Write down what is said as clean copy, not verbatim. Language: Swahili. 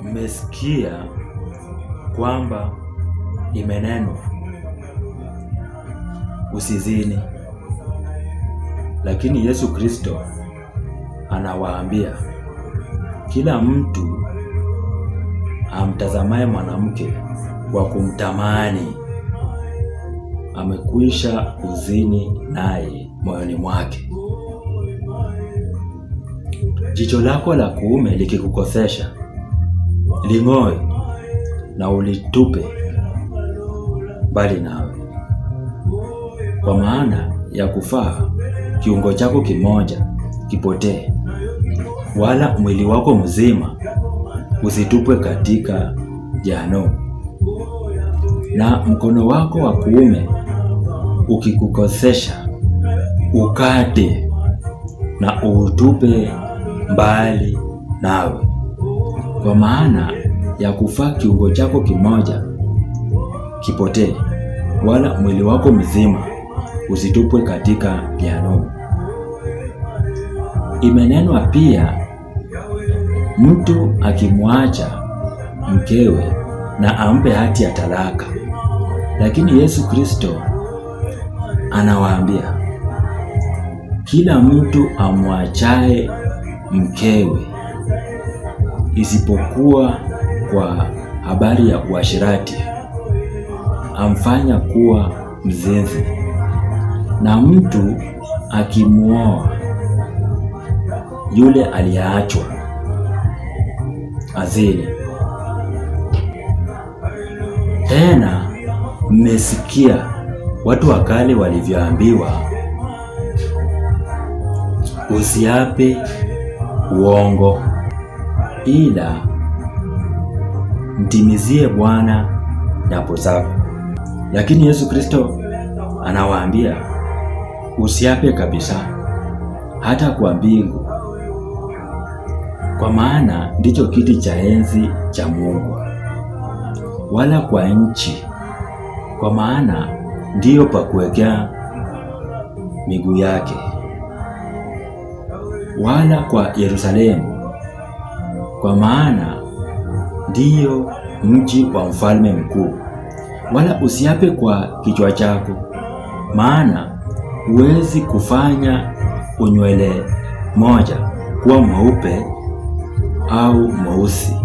Mmesikia kwamba imenenwa usizini, lakini Yesu Kristo anawaambia kila mtu amtazamaye mwanamke kwa kumtamani amekwisha kuzini naye moyoni mwake. Jicho lako la kuume likikukosesha, ling'oe na ulitupe mbali nawe, kwa maana ya kufaa kiungo chako kimoja kipotee, wala mwili wako mzima usitupwe katika jehanamu. Na mkono wako wa kuume ukikukosesha, ukate na uutupe mbali nawe, kwa maana ya kufaa kiungo chako kimoja kipotee, wala mwili wako mzima usitupwe katika jehanamu. Imenenwa pia, mtu akimwacha mkewe na ampe hati ya talaka. Lakini Yesu Kristo anawaambia kila mtu amwachaye mkewe, isipokuwa kwa habari ya uasherati, amfanya kuwa mzinzi, na mtu akimuoa yule aliyeachwa azini. Tena mmesikia watu wa kale walivyoambiwa, usiape uongo, ila mtimizie Bwana nyapo zako. Lakini Yesu Kristo anawaambia usiape kabisa, hata kwa mbingu, kwa maana ndicho kiti cha enzi cha Mungu, wala kwa nchi, kwa maana ndiyo pa kuwekea miguu yake, wala kwa Yerusalemu, kwa maana ndiyo mji wa mfalme mkuu. Wala usiape kwa kichwa chako, maana huwezi kufanya unywele moja kuwa mweupe au mweusi.